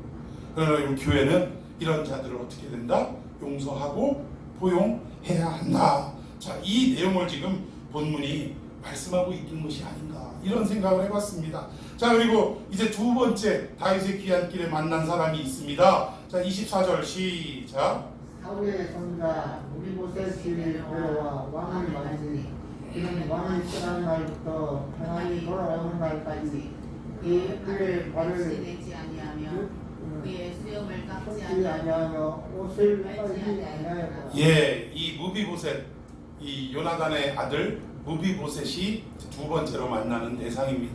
그러나 이 교회는 이런 자들을 어떻게 된다? 용서하고 포용해야 한다. 자, 이 내용을 지금 본문이 말씀하고 있는 것이 아닌가 이런 생각을 해봤습니다. 자, 그리고 이제 두 번째 다윗의 귀환길에 만난 사람이 있습니다. 자, 24절 시작. 사울의 손자 무비보셋이 내려와 왕을 맞으니 그는 왕이 떠난 날부터 평안히 돌아오는 날까지 그의 발을 내지 아니하며 그의 수염을 깎지 꺾지 아니하며 옷을 빨지 아니하였다. 예, 이 무비보셋, 이 요나단의 아들 무비보셋이 두 번째로 만나는 대상입니다.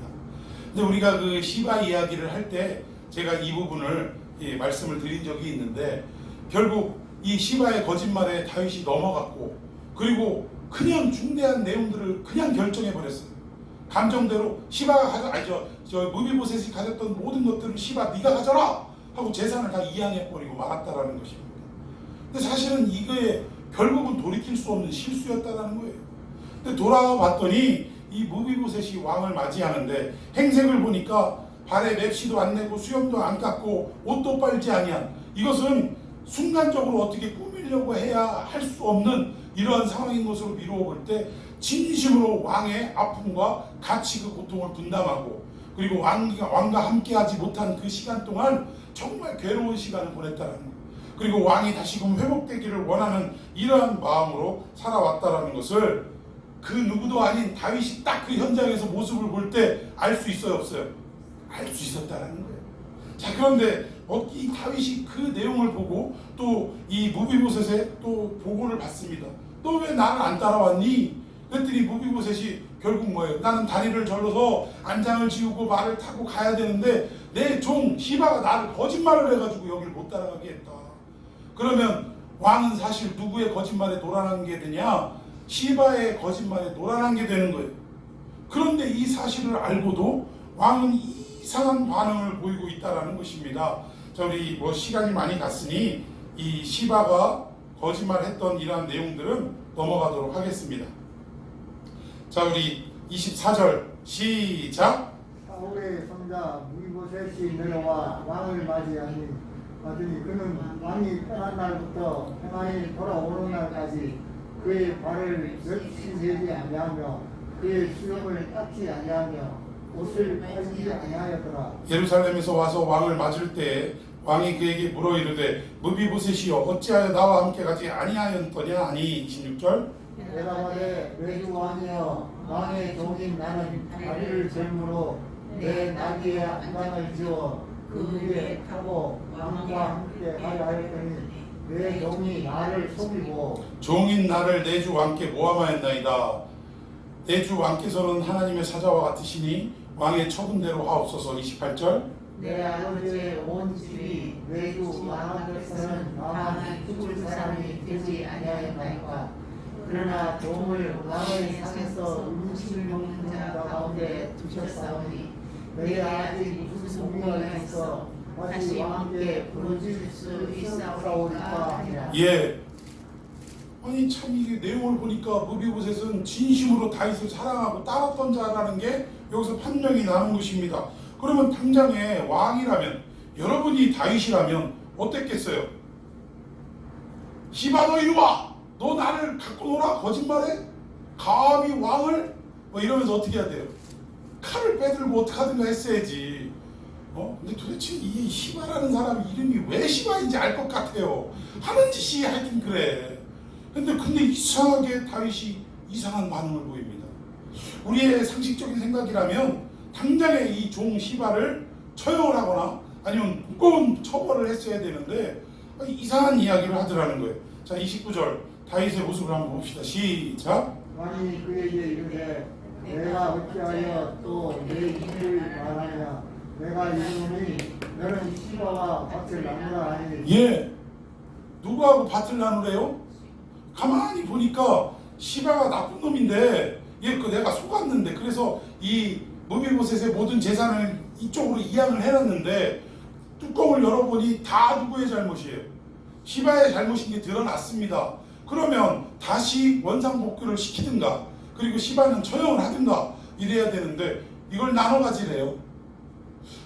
근데 우리가 그 시바 이야기를 할 때 제가 이 부분을 말씀을 드린 적이 있는데 결국 이 시바의 거짓말에 다윗이 넘어갔고 그리고 그냥 중대한 내용들을 그냥 결정해 버렸어요. 감정대로 시바가 저 무비보셋이 가졌던 모든 것들을 시바 네가 가져라 하고 재산을 다 이양해 버리고 말았다라는 것입니다. 근데 사실은 이거에 결국은 돌이킬 수 없는 실수였다라는 거예요. 근데 돌아와 봤더니 이 무비보셋이 왕을 맞이하는데 행색을 보니까 발에 맵시도 안 내고 수염도 안 깎고 옷도 빨지 아니한 이것은 순간적으로 어떻게 꾸미려고 해야 할 수 없는 이러한 상황인 것으로 미루어 볼 때 진심으로 왕의 아픔과 같이 그 고통을 분담하고 그리고 왕과 함께하지 못한 그 시간 동안 정말 괴로운 시간을 보냈다는 거예요. 그리고 왕이 다시금 회복되기를 원하는 이러한 마음으로 살아왔다는 것을 그 누구도 아닌 다윗이 딱 그 현장에서 모습을 볼 때 알 수 있어요, 없어요? 알 수 있었다는 거예요. 자, 그런데 이 다윗이 그 내용을 보고 또 이 무비보셋의 또 보고를 받습니다. 너 왜 나를 안 따라왔니? 그랬더니 무비보셋이 결국 뭐예요? 나는 다리를 절러서 안장을 지우고 말을 타고 가야 되는데 내 종 시바가 나를 거짓말을 해가지고 여길 못 따라가게 했다. 그러면 왕은 사실 누구의 거짓말에 놀아나게 되냐? 시바의 거짓말에 놀아나게 되는 거예요. 그런데 이 사실을 알고도 왕은 이상한 반응을 보이고 있다는 것입니다. 자, 우리 시간이 많이 갔으니 이 시바가 거짓말했던 이러한 내용들은 넘어가도록 하겠습니다. 자, 우리 24절 시작. 사울의 손자 무비보셋이 내려와 왕을 맞으니 그는 왕이 떠난 날부터 평안히 돌아오는 날까지 그의 발을 멸치 내지 아니하며 그의 수염을 깎지 아니하며 옷을 빨지 아니하였더라. 예루살렘에서 와서 왕을 맞을 때 왕이 그에게 물어 이르되 무비보셋이여 어찌하여 나와 함께 가지 아니하였더냐 하니 26절. 대답하되 내주 왕이여 왕의 종인 나는 다리를 절므로 내 나귀의 안장을 지어 그 위에 타고 왕과 함께 가려 하였더니 내 종이 나를 속이고 종인 나를 내 주 왕께 모함하였나이다. 내 주 왕께서는 하나님의 사자와 같으시니 왕의 처분대로 하옵소서. 28절. 내 아버지의 온 집이 내 주 왕 앞에서는 다만 죽을 사람이 되지 아니하였나이까. 그러나 종을 왕의 상에서 음식을 먹는 자 가운데 두셨사오니 너희 아직 무슨 공의가 있어 다시 왕께 부르실 수 있사오리까 하니라. 예. 아니 참 이게 내용을 보니까 무비보셋은 진심으로 다윗을 사랑하고 따랐던 자라는 게 여기서 판명이 나는 것입니다. 그러면 당장에 왕이라면 여러분이 다윗이라면 어땠겠어요? 시바 너 이리 와! 너 나를 갖고 놀아? 거짓말해? 감히 왕을? 뭐 이러면서 어떻게 해야 돼요? 칼을 빼들고 어떡하든가 했어야지. 근데 도대체 이 시바라는 사람 이름이 왜 시바인지 알 것 같아요. 하는 짓이 하여튼 그래. 근데 이상하게 다윗이 이상한 반응을 보입니다. 우리의 상식적인 생각이라면 당장에 이 종 시바를 처형을 하거나 아니면 무거운 처벌을 했어야 되는데 이상한 이야기를 하더라는 거예요. 자, 29절 다윗의 모습을 한번 봅시다. 시작. 왕이 그에게 이르되 내가 어찌하여 또 내 이름을 말하냐 내가 이르노니 너는 시바와 밭을 나누라 하니. 예, 누구하고 밭을 나누래요? 가만히 보니까 시바가 나쁜 놈인데 내가 속았는데 그래서 이 무비보셋의 모든 재산을 이쪽으로 이양을 해놨는데 뚜껑을 열어보니 다 누구의 잘못이에요? 시바의 잘못인 게 드러났습니다. 그러면 다시 원상복귀를 시키든가 그리고 시바는 처형을 하든가 이래야 되는데 이걸 나눠 가지래요.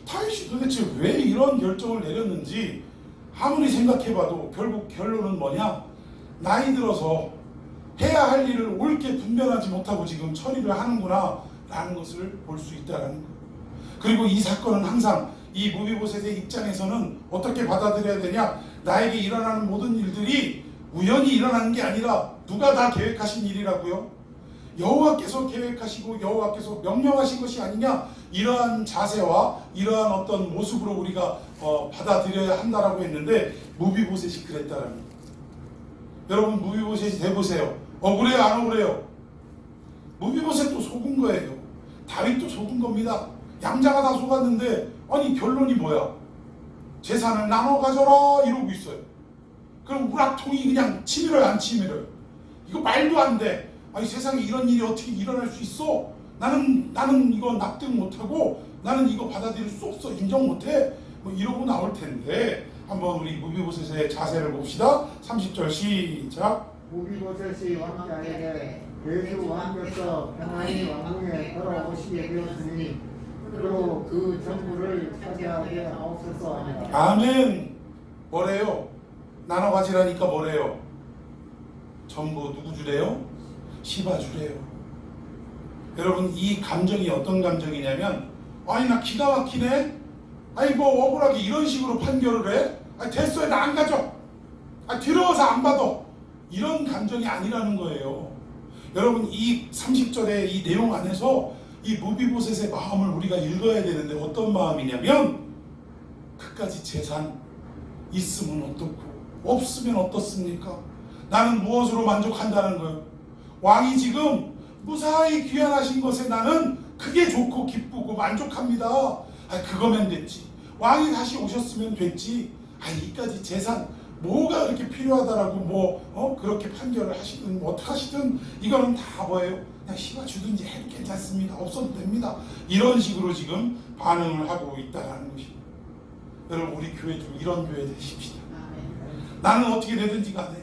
다윗이 도대체 왜 이런 결정을 내렸는지 아무리 생각해봐도 결국 결론은 뭐냐? 나이 들어서 해야 할 일을 옳게 분별하지 못하고 지금 처리를 하는구나 라는 것을 볼 수 있다는 거예요. 그리고 이 사건은 항상 이 무비보셋의 입장에서는 어떻게 받아들여야 되냐? 나에게 일어나는 모든 일들이 우연히 일어나는 게 아니라 누가 다 계획하신 일이라고요? 여호와께서 계획하시고 여호와께서 명령하신 것이 아니냐? 이러한 자세와 이러한 어떤 모습으로 우리가 받아들여야 한다라고 했는데 무비보셋이 그랬다라는 거예요. 여러분 무비보셋이 돼보세요. 억울해요 안 억울해요? 무비보셋도 속은 거예요. 다윗도 속은 겁니다. 양자가 다 속았는데 아니 결론이 뭐야? 재산을 나눠 가져라 이러고 있어요. 그럼 우라통이 그냥 치밀어요 안 치밀어요? 이거 말도 안 돼. 아니 세상에 이런 일이 어떻게 일어날 수 있어? 나는 이거 납득 못하고 나는 이거 받아들일 수 없어 인정 못해 뭐 이러고 나올 텐데 한번 우리 무비보셋의 자세를 봅시다. 30절 시작. 무비보셋이 왕께 아뢰되 대수 왕께서 평안히 왕궁에 걸어오시게 되었으니 그로 그 전부를 차지하게 하옵소서 하니라. 아멘. 뭐래요? 나눠 가지라니까 뭐래요? 전부 누구 주래요? 시바 주래요. 여러분 이 감정이 어떤 감정이냐면 아니 나 기가 막히네. 아니 뭐 억울하게 이런 식으로 판결을 해? 아니 됐어요 나 안 가져. 아니 들어와서 안 받아. 이런 감정이 아니라는 거예요. 여러분 이 30절의 이 내용 안에서 이 무비보셋의 마음을 우리가 읽어야 되는데 어떤 마음이냐면 그까지 재산 있으면 어떻고 없으면 어떻습니까? 나는 무엇으로 만족한다는 거예요. 왕이 지금 무사히 귀환하신 것에 나는 그게 좋고 기쁘고 만족합니다. 그거면 됐지. 왕이 다시 오셨으면 됐지. 이까지 재산 뭐가 그렇게 필요하다라고 그렇게 판결을 하시든 뭐 어떻게 하시든 이거는 다 뭐예요? 그냥 시바 주든지 해도 괜찮습니다. 없어도 됩니다. 이런 식으로 지금 반응을 하고 있다는 것입니다. 여러분 우리 교회 좀 이런 교회 되십시다. 나는 어떻게 되든지 간에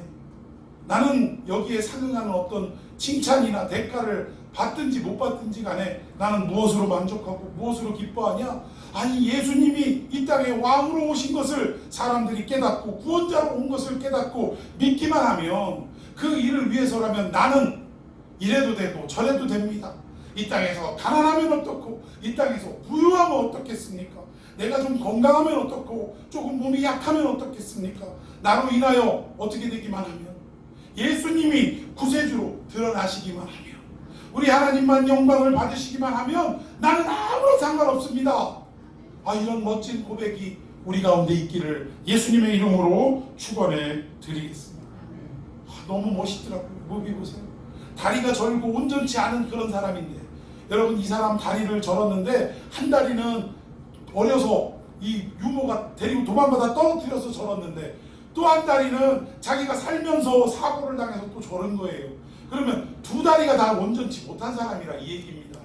나는 여기에 상응하는 어떤 칭찬이나 대가를 받든지 못 받든지 간에 나는 무엇으로 만족하고 무엇으로 기뻐하냐? 아니 예수님이 이 땅에 왕으로 오신 것을 사람들이 깨닫고 구원자로 온 것을 깨닫고 믿기만 하면 그 일을 위해서라면 나는 이래도 되고 저래도 됩니다. 이 땅에서 가난하면 어떻고 이 땅에서 부유하면 어떻겠습니까? 내가 좀 건강하면 어떻고 조금 몸이 약하면 어떻겠습니까? 나로 인하여 어떻게 되기만 하면 예수님이 구세주로 드러나시기만 하면 우리 하나님만 영광을 받으시기만 하면 나는 아무런 상관없습니다. 이런 멋진 고백이 우리 가운데 있기를 예수님의 이름으로 축원해 드리겠습니다. 너무 멋있더라고요. 무비보셋 다리가 절고 온전치 않은 그런 사람인데 여러분 이 사람 다리를 절었는데 한 다리는 어려서 이 유모가 데리고 도망가다 떨어뜨려서 절었는데 또 한 다리는 자기가 살면서 사고를 당해서 또 저런 거예요. 그러면 두 다리가 다 온전치 못한 사람이라 이 얘기입니다.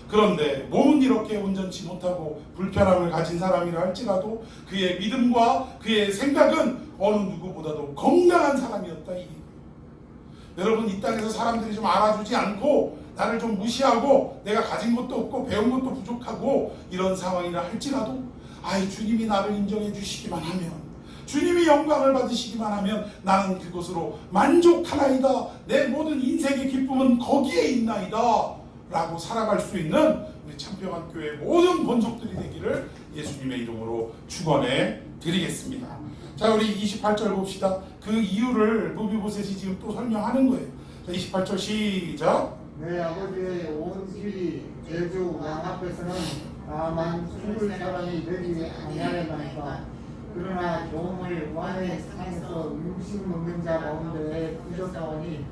그런데 몸은 이렇게 온전치 못하고 불편함을 가진 사람이라 할지라도 그의 믿음과 그의 생각은 어느 누구보다도 건강한 사람이었다. 이 여러분, 이 땅에서 사람들이 좀 알아주지 않고 나를 좀 무시하고 내가 가진 것도 없고 배운 것도 부족하고 이런 상황이라 할지라도 주님이 나를 인정해 주시기만 하면, 주님이 영광을 받으시기만 하면 나는 그것으로 만족하나이다. 내 모든 인생의 기쁨은 거기에 있나이다 라고 살아갈 수 있는 우리 참평학교의 모든 본속들이 되기를 예수님의 이름으로 축원해 드리겠습니다. 자, 우리 28절 봅시다. 그 이유를 무비보셋이 지금 또 설명하는 거예요. 자, 28절 시작. 내 아버지의 온 집이 제주 왕 앞에서는 다만 죽을 사람이 되지 아니하려나이까. 그러나 종을 왕의 상에서 육식 먹는 자 가운데 두셨사오니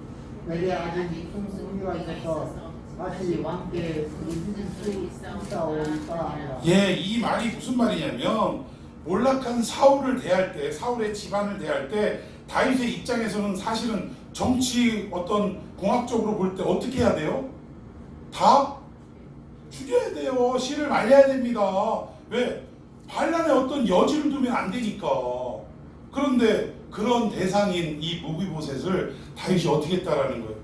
내게 아직 풍성이가 있어서 다시 왕께 이길 수 있사오니까 하니라. 예, 이 말이 무슨 말이냐면 몰락한 사울을 대할 때, 사울의 집안을 대할 때 다윗의 입장에서는 사실은 정치 어떤 공학적으로 볼 때 어떻게 해야 돼요? 다 죽여야 돼요. 씨를 말려야 됩니다. 왜? 반란에 어떤 여지를 두면 안 되니까. 그런데 그런 대상인 이 무비보셋을 다윗이 어떻게 했다라는 거예요?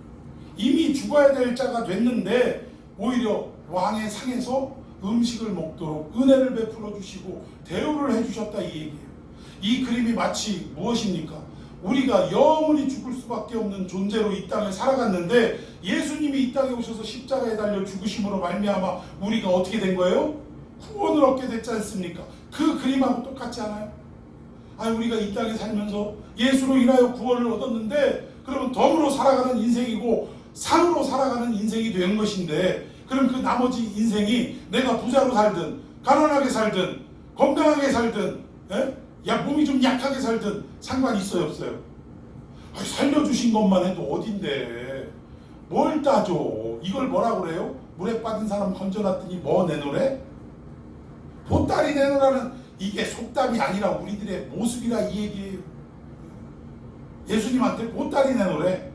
이미 죽어야 될 자가 됐는데 오히려 왕의 상에서 음식을 먹도록 은혜를 베풀어 주시고 대우를 해주셨다, 이 얘기예요. 이 그림이 마치 무엇입니까? 우리가 영원히 죽을 수밖에 없는 존재로 이 땅을 살아갔는데 예수님이 이 땅에 오셔서 십자가에 달려 죽으심으로 말미암아 우리가 어떻게 된 거예요? 구원을 얻게 됐지 않습니까? 그 그림하고 똑같지 않아요? 우리가 이 땅에 살면서 예수로 인하여 구원을 얻었는데 그러면 덤으로 살아가는 인생이고 상으로 살아가는 인생이 된 것인데, 그럼 그 나머지 인생이 내가 부자로 살든 가난하게 살든 건강하게 살든 몸이 좀 약하게 살든 상관이 있어요, 없어요? 살려주신 것만 해도 어딘데 뭘 따져? 이걸 뭐라고 그래요? 물에 빠진 사람 건져놨더니 뭐 내놓으래? 보따리 내놓으라는 이게 속담이 아니라 우리들의 모습이라 이 얘기예요. 예수님한테 보따리 내놓으래.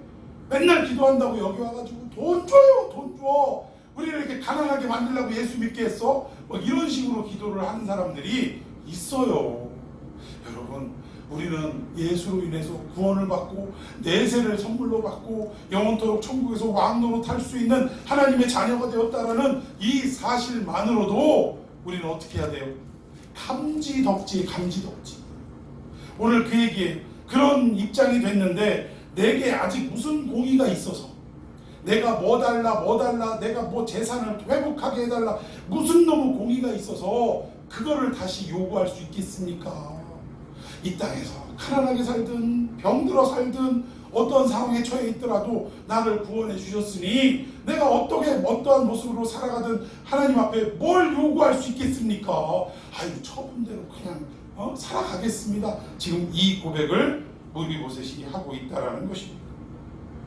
맨날 기도한다고 여기 와가지고 돈 줘요, 돈 줘. 우리를 이렇게 가난하게 만들려고 예수 믿게 했어? 이런 식으로 기도를 하는 사람들이 있어요. 여러분, 우리는 예수로 인해서 구원을 받고 내세를 선물로 받고 영원토록 천국에서 왕노로 탈 수 있는 하나님의 자녀가 되었다라는 이 사실만으로도 우리는 어떻게 해야 돼요? 감지덕지. 오늘 그 얘기에 그런 입장이 됐는데 내게 아직 무슨 공의가 있어서 내가 뭐 달라 내가 뭐 재산을 회복하게 해달라 무슨 너무 공의가 있어서 그거를 다시 요구할 수 있겠습니까? 이 땅에서 가난하게 살든 병들어 살든 어떤 상황에 처해 있더라도 나를 구원해 주셨으니 내가 어떠한 모습으로 살아가든 하나님 앞에 뭘 요구할 수 있겠습니까? 처분대로 그냥 살아가겠습니다. 지금 이 고백을 무비보셋이 하고 있다라는 것입니다.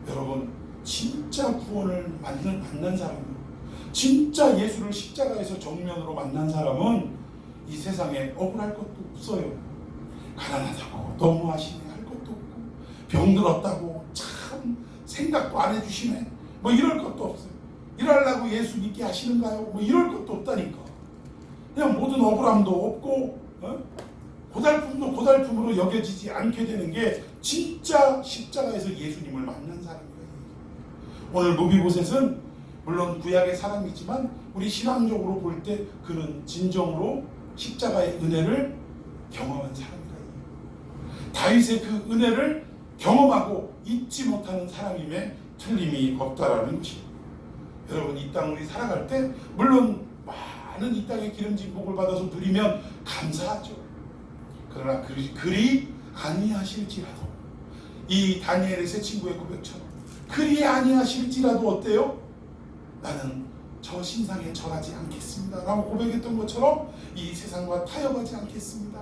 여러분, 진짜 구원을 만난 사람은, 진짜 예수를 십자가에서 정면으로 만난 사람은 이 세상에 억울할 것도 없어요. 가난하다고 너무하시네 할 것도 없고, 병들었다고 참 생각도 안 해주시네 이럴 것도 없어요. 이러려고 예수 믿게 하시는가요? 이럴 것도 없다니까. 그냥 모든 억울함도 없고 고달픔도 고달픔으로 여겨지지 않게 되는 게 진짜 십자가에서 예수님을 만난 사람이에요. 오늘 무비보셋은 물론 구약의 사람이지만 우리 신앙적으로 볼 때 그는 진정으로 십자가의 은혜를 경험한 사람이에요. 다윗의 그 은혜를 경험하고 잊지 못하는 사람임에 틀림이 없다라는 것입니다. 여러분, 이 땅 우리 살아갈 때 물론 많은 이 땅의 기름진 복을 받아서 누리면 감사하죠. 그러나 그리 아니하실지라도 이 다니엘의 세 친구의 고백처럼 그리 아니하실지라도 어때요? 나는 저 신상에 절하지 않겠습니다 라고 고백했던 것처럼 이 세상과 타협하지 않겠습니다.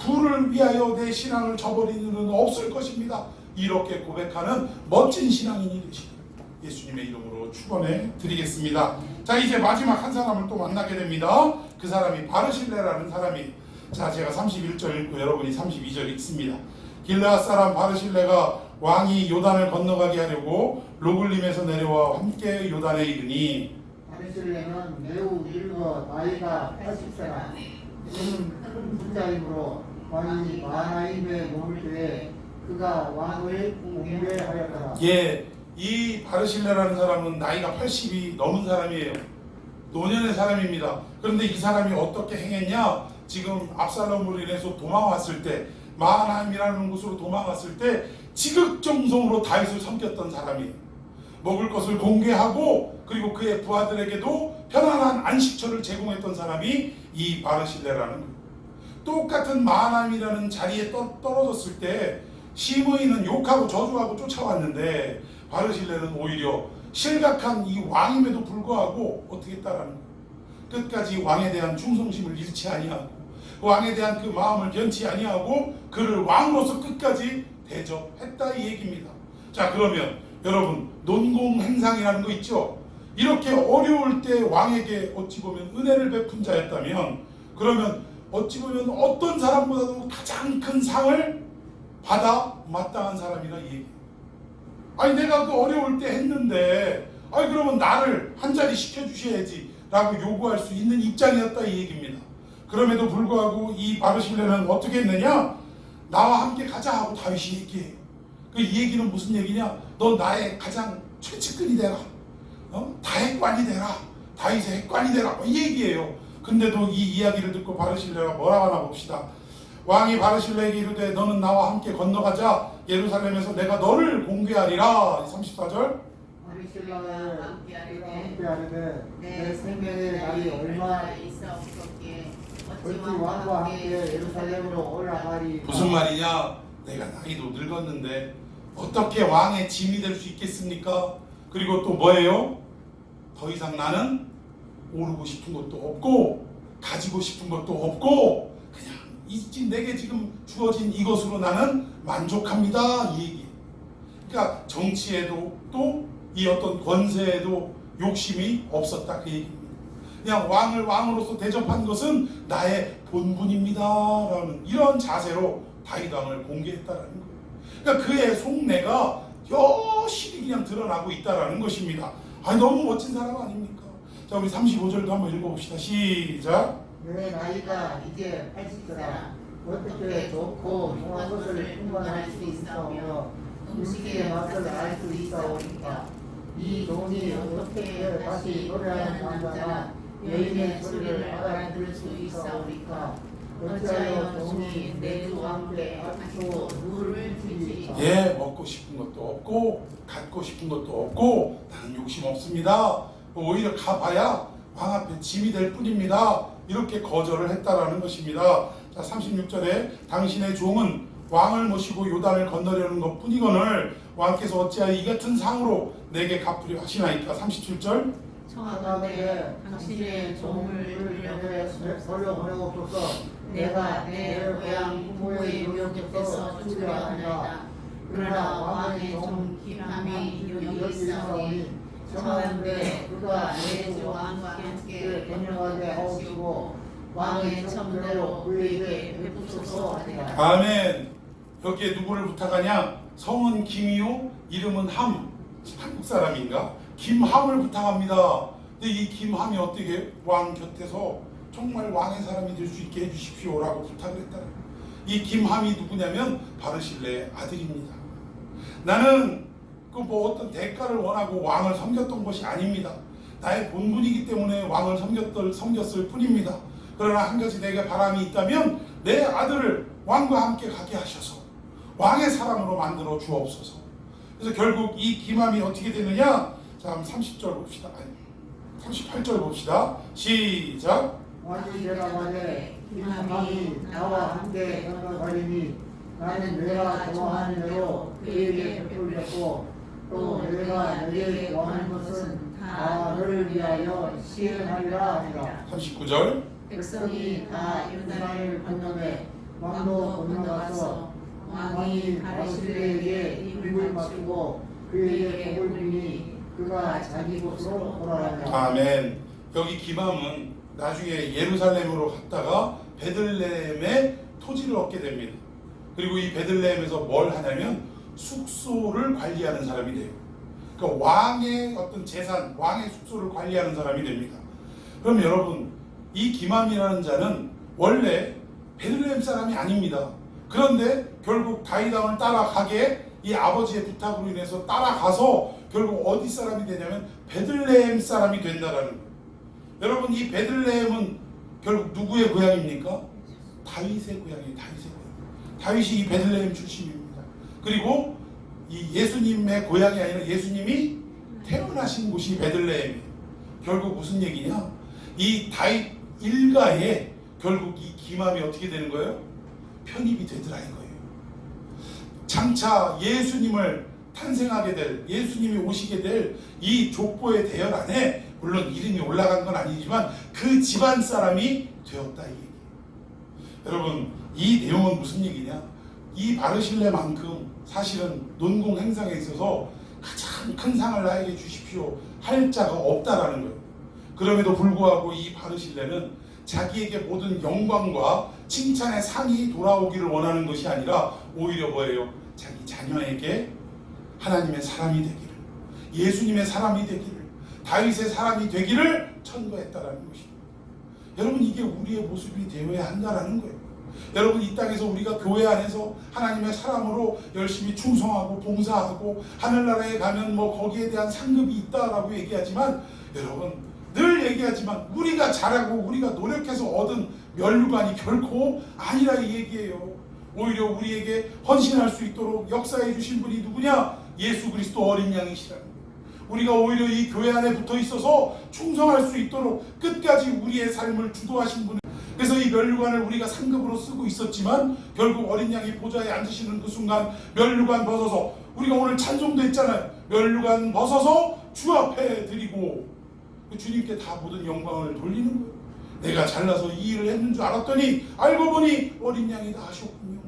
부를 위하여 내 신앙을 저버리는 이는 없을 것입니다. 이렇게 고백하는 멋진 신앙인이 되시길 예수님의 이름으로 축원해 드리겠습니다. 자, 이제 마지막 한 사람을 또 만나게 됩니다. 그 사람이 바르실레라는 사람이, 자, 제가 31절 읽고 여러분이 32절 읽습니다. 길르앗 사람 바르실레가 왕이 요단을 건너가게 하려고 로글림에서 내려와 함께 요단에 이르니 바르실레는 매우 늙어 나이가 80세라 그는 큰 부자이므로 왕이 마하나임에 머물 때에 그가 왕을 공개하였더라. 예, 이 바르실레라는 사람은 나이가 80이 넘은 사람이에요. 노년의 사람입니다. 그런데 이 사람이 어떻게 행했냐? 지금 압살롬으로 인해서 도망왔을 때, 마하나임이라는 곳으로 도망왔을 때 지극정성으로 다윗을 섬겼던 사람이에요. 먹을 것을 공개하고 그리고 그의 부하들에게도 편안한 안식처를 제공했던 사람이 이 바르실레라는 거예요. 똑같은 마하나임이라는 자리에 떨어졌을 때 시므이는 욕하고 저주하고 쫓아왔는데 바르실레는 오히려 실각한 이 왕임에도 불구하고 어떻게 했다라는 거예요. 끝까지 왕에 대한 충성심을 잃지 아니하고 왕에 대한 그 마음을 변치 아니하고 그를 왕으로서 끝까지 대접했다 이 얘기입니다. 자, 그러면 여러분 논공행상이라는 거 있죠. 이렇게 어려울 때 왕에게 어찌 보면 은혜를 베푼 자였다면 그러면 어찌 보면 어떤 사람보다도 가장 큰 상을 받아 마땅한 사람이라 이 얘기. 아니 내가 그 어려울 때 했는데 아니 그러면 나를 한 자리 시켜주셔야지 라고 요구할 수 있는 입장이었다 이 얘기입니다. 그럼에도 불구하고 이 바르실레는 어떻게 했느냐? 나와 함께 가자 하고 다윗이 얘기해요. 이 얘기는 무슨 얘기냐? 너 나의 가장 최측근이 되라. 다핵관이 되라. 다윗의 핵관이 되라. 이 얘기예요. 근데도 이 이야기를 듣고 바르실레가 뭐라고 하나 봅시다. 왕이 바르실레에게 이르되 너는 나와 함께 건너가자. 예루살렘에서 내가 너를 공개하리라. 34절. 바르실레가 함께 하리되 내 생명의 날이 얼마 있사옵소이까 어찌 왕과 함께 예루살렘으로 올라가리. 무슨 말이냐? 내가 나이도 늙었는데 어떻게 왕의 짐이 될 수 있겠습니까? 그리고 또 뭐예요? 더 이상 나는 오르고 싶은 것도 없고 가지고 싶은 것도 없고 그냥 내게 지금 주어진 이것으로 나는 만족합니다 이 얘기. 그러니까 정치에도 또 이 어떤 권세에도 욕심이 없었다 그 얘기입니다. 그냥 왕을 왕으로서 대접한 것은 나의 본분입니다 라는 이런 자세로 다윗 왕을 공개했다라는 거예요. 그러니까 그의 속내가 여실히 그냥 드러나고 있다라는 것입니다. 아니 너무 멋진 사람 아닙니까? 자, 우리 35절도 한번 읽어봅시다. 시작. 내 나이가 이제 80세라 어떻게 좋고 좋은 것을 분간할 수 있사오며 음식의 맛을 알 수 있사오니까 이 돈이 어떻게 다시 노래하는 남자나 여인의 소리를 알아들을 수 있사오니까 어찌하여 돈이 내 주 왕께 아직도 누를 주리까. 예, 먹고 싶은 것도 없고 갖고 싶은 것도 없고 나는 욕심 없습니다. 오히려 가봐야 왕 앞에 짐이 될 뿐입니다. 이렇게 거절을 했다라는 것입니다. 자, 36절에 당신의 종은 왕을 모시고 요단을 건너려는 것 뿐이거늘 왕께서 어찌하여 이 같은 상으로 내게 갚으려 하시나이까. 37절. 청하건대 당신의 종을 돌려보내옵소서. 내가 내 고향 부모의 묘역에서 주려 하나이다. 그러나 왕의 종 기람이 여기 있사오니 청하건대 그가 내 주 왕과 함께 번영하게 하옵시고 왕의 첨대로 그에게 베푸소서 하리라. 아멘. 여기에 누구를 부탁하냐? 성은 김이요 이름은 함. 한국 사람인가? 김함을 부탁합니다. 근데 이 김함이 어떻게 왕 곁에서 정말 왕의 사람이 될 수 있게 해주십시오라고 부탁을 했다는 거예요. 이 김함이 누구냐면 바르실레의 아들입니다. 나는 그 뭐 어떤 대가를 원하고 왕을 섬겼던 것이 아닙니다. 나의 본분이기 때문에 왕을 섬겼을 뿐입니다. 그러나 한 가지 내게 바람이 있다면 내 아들을 왕과 함께 가게 하셔서 왕의 사람으로 만들어 주옵소서. 그래서 결국 이 김함이 어떻게 되느냐? 자, 30절 봅시다. 아니, 38절 봅시다. 시작. 왕이 대답하되 김함이 나와 함께 건너가리니 나는 내가 좋아하는 대로 그에게 베풀렸고 또 내가 내게 원하는 것은 다 너를 위하여 시행하리라 하니라. 39절. 백성이 다 요단을 건너매 왕도 건너가서 왕이 바르실레에게 입을 맞추고 그에게 복을 비니 그가 자기 곳으로 돌아가니라. 아멘. 여기 김함은 나중에 예루살렘으로 갔다가 베들레헴의 토지를 얻게 됩니다. 그리고 이 베들레헴에서 뭘 하냐면 숙소를 관리하는 사람이 돼요. 그러니까 왕의 어떤 재산, 왕의 숙소를 관리하는 사람이 됩니다. 그럼 여러분, 이 기맘이라는 자는 원래 베들레헴 사람이 아닙니다. 그런데 결국 다윗 왕을 따라가게 이 아버지의 부탁으로 인해서 따라가서 결국 어디 사람이 되냐면 베들레헴 사람이 된다라는 거예요. 여러분, 이 베들레헴은 결국 누구의 고향입니까? 다윗의 고향이에요. 다윗의 고향. 다윗이 이 베들레헴 출신입니다. 그리고 이 예수님의 고향이 아니라 예수님이 태어나신 곳이 베들레헴이에요. 결국 무슨 얘기냐? 이 다윗 일가에 결국 이 기맘이 어떻게 되는 거예요? 편입이 되더라 이거예요. 장차 예수님을 탄생하게 될, 예수님이 오시게 될 이 족보의 대열 안에 물론 이름이 올라간 건 아니지만 그 집안 사람이 되었다 이 얘기예요. 여러분, 이 내용은 무슨 얘기냐? 이 바르실레만큼 사실은 논공 행상에 있어서 가장 큰 상을 나에게 주십시오 할 자가 없다라는 거예요. 그럼에도 불구하고 이 바르실레는 자기에게 모든 영광과 칭찬의 상이 돌아오기를 원하는 것이 아니라 오히려 뭐예요? 자기 자녀에게 하나님의 사람이 되기를, 예수님의 사람이 되기를, 다윗의 사람이 되기를 천거했다라는 것입니다. 여러분, 이게 우리의 모습이 되어야 한다라는 거예요. 여러분, 이 땅에서 우리가 교회 안에서 하나님의 사람으로 열심히 충성하고 봉사하고 하늘나라에 가면 뭐 거기에 대한 상급이 있다라고 얘기하지만, 여러분 늘 얘기하지만 우리가 잘하고 우리가 노력해서 얻은 면류관이 결코 아니라 이 얘기예요. 오히려 우리에게 헌신할 수 있도록 역사해 주신 분이 누구냐? 예수 그리스도 어린 양이시라는 거예요. 우리가 오히려 이 교회 안에 붙어 있어서 충성할 수 있도록 끝까지 우리의 삶을 주도하신 분. 그래서 이 면류관을 우리가 상급으로 쓰고 있었지만 결국 어린 양이 보좌에 앉으시는 그 순간 면류관 벗어서, 우리가 오늘 찬송도 했잖아요. 면류관 벗어서 주 앞에 드리고 주님께 다 모든 영광을 돌리는 거예요. 내가 잘나서 이 일을 했는 줄 알았더니 알고 보니 어린 양이 다 하셨군요.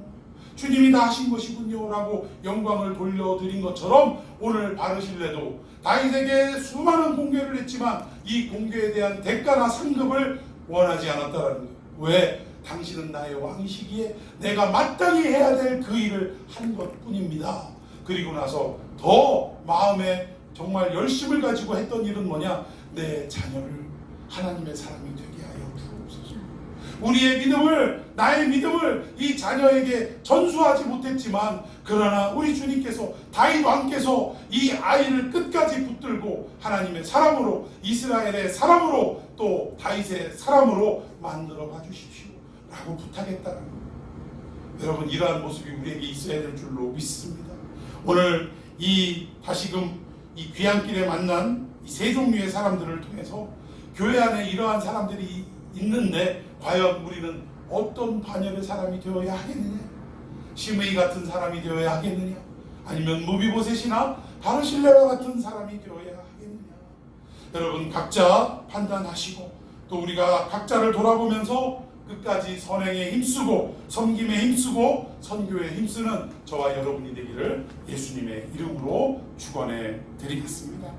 주님이 다 하신 것이군요 라고 영광을 돌려드린 것처럼 오늘 바르실레도 다윗에게 수많은 공개를 했지만 이 공개에 대한 대가나 상급을 원하지 않았다라는 거예요. 왜? 당신은 나의 왕이시기에 내가 마땅히 해야 될 그 일을 한 것뿐입니다. 그리고 나서 더 마음에 정말 열심을 가지고 했던 일은 뭐냐? 내 자녀를 하나님의 사람이 되게 하여 주옵소서. 우리의 믿음을, 나의 믿음을 이 자녀에게 전수하지 못했지만, 그러나 우리 주님께서, 다윗 왕께서 이 아이를 끝까지 붙들고 하나님의 사람으로, 이스라엘의 사람으로, 또 다윗의 사람으로 만들어 봐 주십시오 라고 부탁했다는 거예요. 여러분, 이러한 모습이 우리에게 있어야 될 줄로 믿습니다. 오늘 이 다시금 이 귀향길에 만난 이 세 종류의 사람들을 통해서 교회 안에 이러한 사람들이 있는데 과연 우리는 어떤 반열의 사람이 되어야 하겠느냐? 시므이 같은 사람이 되어야 하겠느냐? 아니면 무비보셋이나 바르실레와 같은 사람이 되어야 하겠느냐? 여러분, 각자 판단하시고 또 우리가 각자를 돌아보면서 끝까지 선행에 힘쓰고 섬김에 힘쓰고 선교에 힘쓰는 저와 여러분이 되기를 예수님의 이름으로 축원해 드리겠습니다.